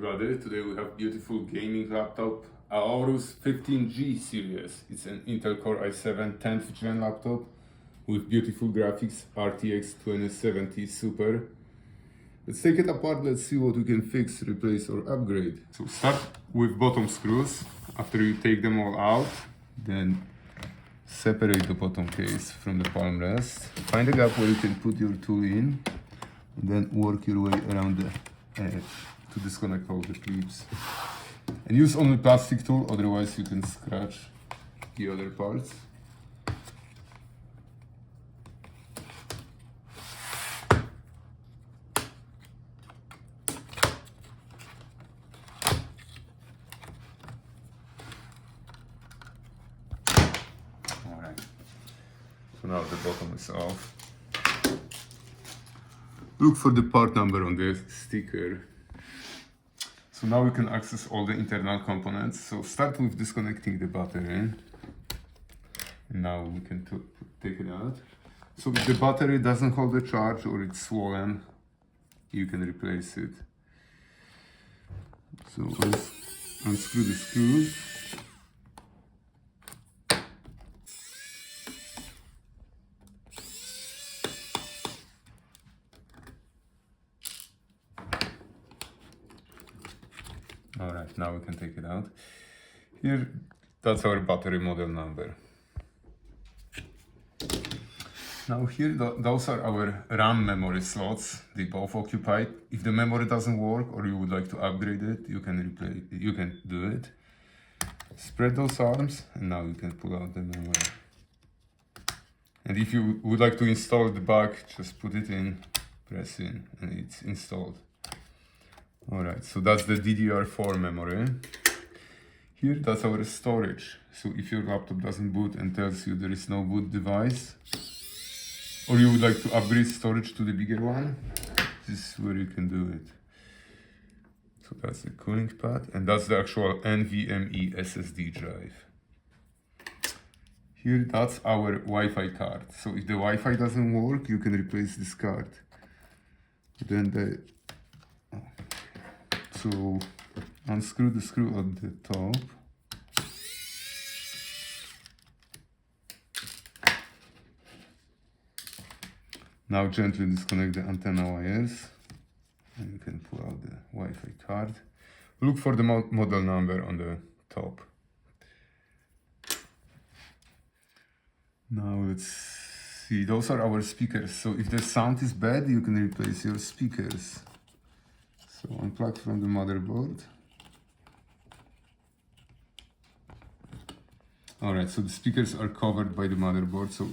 everybody. Today we have beautiful gaming laptop, Aorus 15G series. It's an Intel Core i7 10th gen laptop with beautiful graphics, RTX 2070 Super. Let's take it apart, let's see what we can fix, replace or upgrade. So start with bottom screws. After you take them all out, then separate the bottom case from the palmrest. Find a gap where you can put your tool in, and then work your way around the edge to disconnect all the clips. And use only plastic tool, otherwise you can scratch the other parts. Alright, so now the bottom is off. Look for the part number on the sticker. So now we can access all the internal components. So start with disconnecting the battery. And now we can take it out. So if the battery doesn't hold the charge or it's swollen, you can replace it. So unscrew the screws. Alright, now we can take it out. Here, that's our battery model number. Now here, those are our RAM memory slots. They both occupied. If the memory doesn't work or you would like to upgrade it, you can do it. Spread those arms and now you can pull out the memory. And if you would like to install the back, just put it in, press in, and it's installed. Alright, so that's the DDR4 memory. Here, that's our storage. So if your laptop doesn't boot and tells you there is no boot device, or you would like to upgrade storage to the bigger one, this is where you can do it. So that's the cooling pad, and that's the actual NVMe SSD drive. Here, that's our Wi-Fi card. So if the Wi-Fi doesn't work, you can replace this card. Then so unscrew the screw at the top. Now gently disconnect the antenna wires and you can pull out the Wi-Fi card. Look for the model number on the top. Now let's see, those are our speakers. So if the sound is bad, you can replace your speakers. So unplug from the motherboard. Alright, so the speakers are covered by the motherboard, so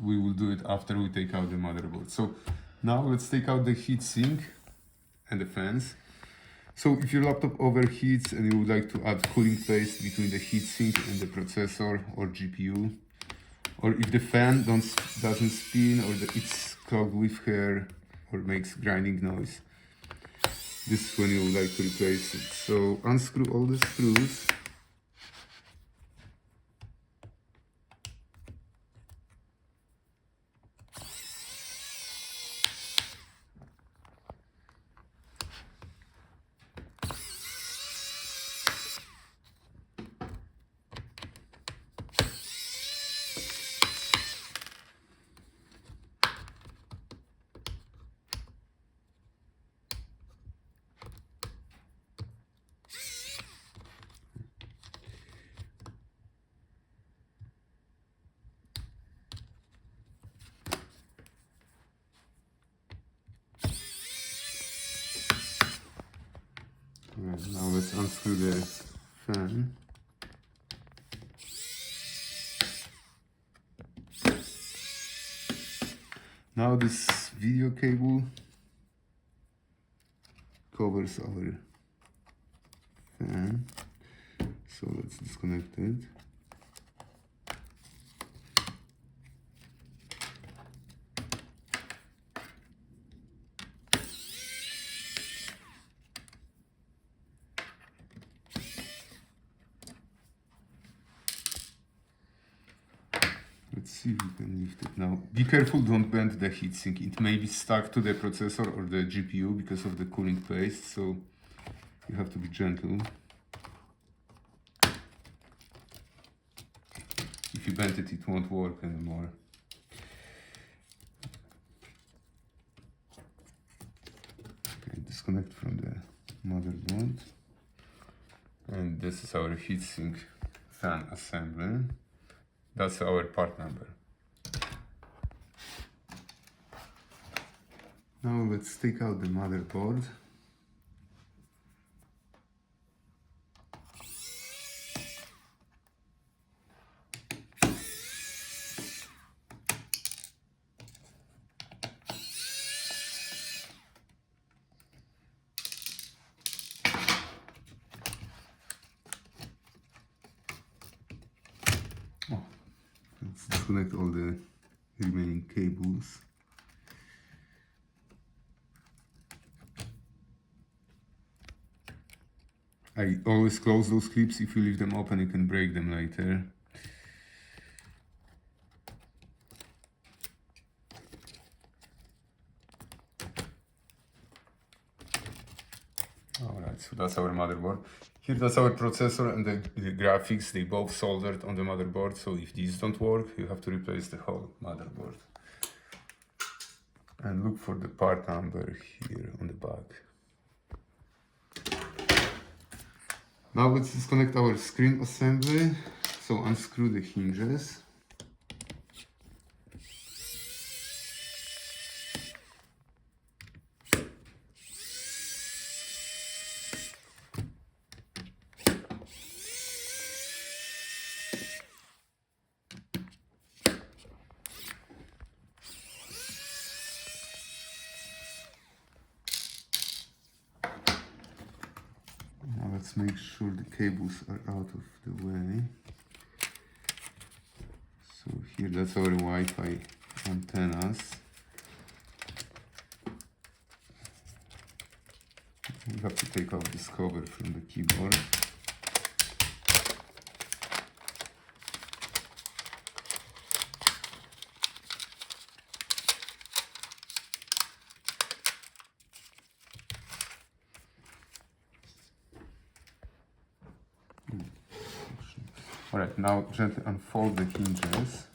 we will do it after we take out the motherboard. So now let's take out the heatsink and the fans. So if your laptop overheats and you would like to add cooling paste between the heatsink and the processor or GPU, or if the fan doesn't spin or it's clogged with hair or makes grinding noise, this is when you would like to replace it. So unscrew all the screws. Right, now let's unscrew the fan. Now this video cable covers our fan, so let's disconnect it. Let's see if we can lift it now. Be careful, don't bend the heatsink. It may be stuck to the processor or the GPU because of the cooling paste, so You have to be gentle. If you bend it, it won't work anymore. Okay, disconnect from the motherboard. And this is our heatsink fan assembly. That's our part number. Now let's take out the motherboard. Let's disconnect all the remaining cables. I always close those clips. If you leave them open, you can break them later. Alright, so that's our motherboard. Here, that's our processor and the graphics. They both soldered on the motherboard, so if these don't work, you have to replace the whole motherboard. And look for the part number here on the back. Now let's disconnect our screen assembly. So unscrew the hinges. Now let's make sure the cables are out of the way. So here, that's our Wi-Fi antennas. We have to take off this cover from the keyboard. Alright, now gently unfold the hinges.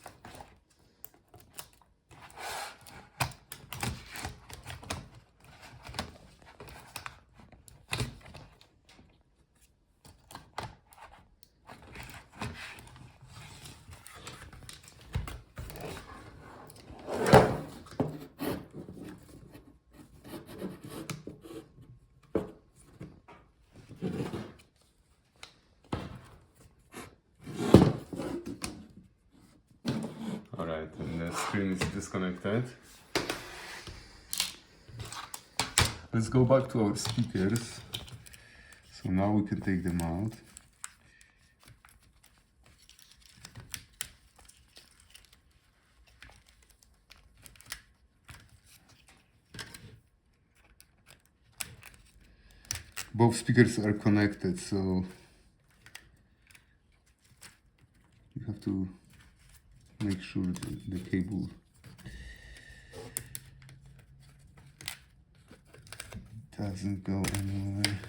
Alright, and the screen is disconnected. Let's go back to our speakers. So now we can take them out. Both speakers are connected, so you have to make sure the cable doesn't go anywhere.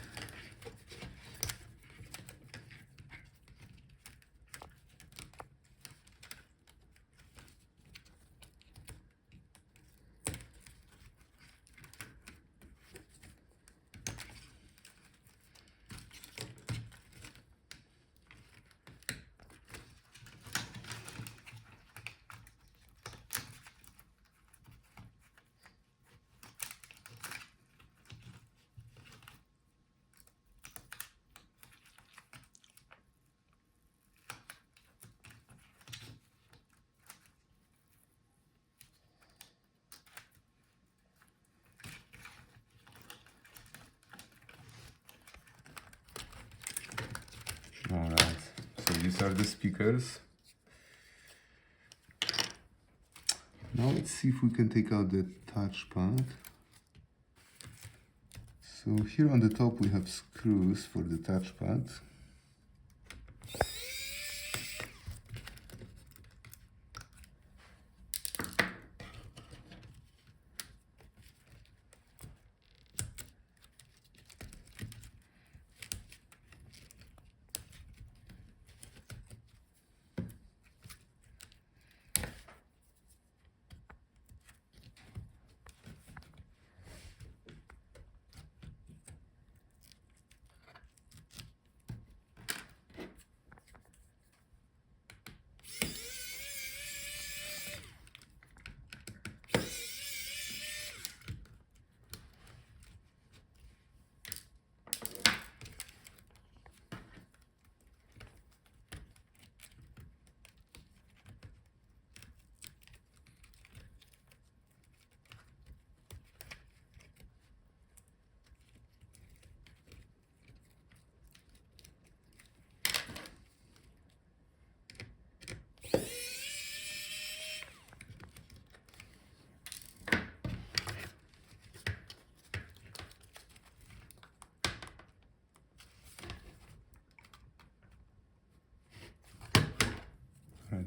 Alright, so these are the speakers. Now let's see if we can take out the touchpad. So here on the top we have screws for the touchpad.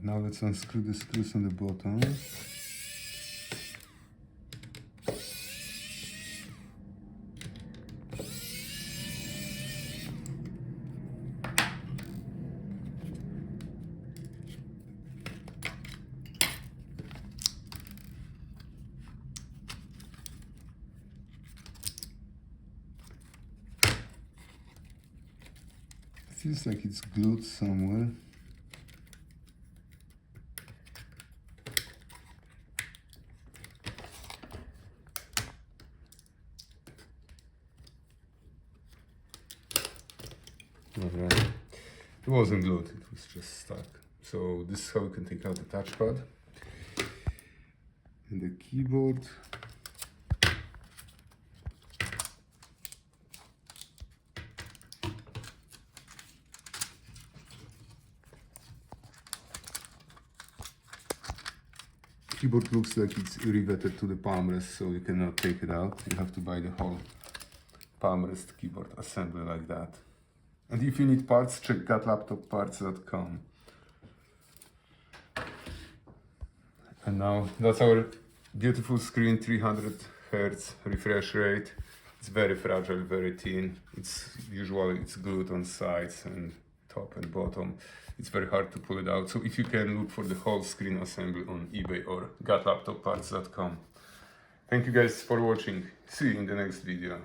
Now let's unscrew the screws on the bottom. Feels like it's glued somewhere. Alright. It wasn't glued, it was just stuck. So this is how you can take out the touchpad and the keyboard. Keyboard looks like it's riveted to the palmrest, so you cannot take it out. You have to buy the whole palmrest keyboard assembly like that. And if you need parts, check gatlaptopparts.com. And now that's our beautiful screen, 300 Hz refresh rate. It's very fragile, very thin. It's glued on sides and top and bottom. It's very hard to pull it out. So if you can, look for the whole screen assembly on eBay or gatlaptopparts.com. Thank you guys for watching. See you in the next video.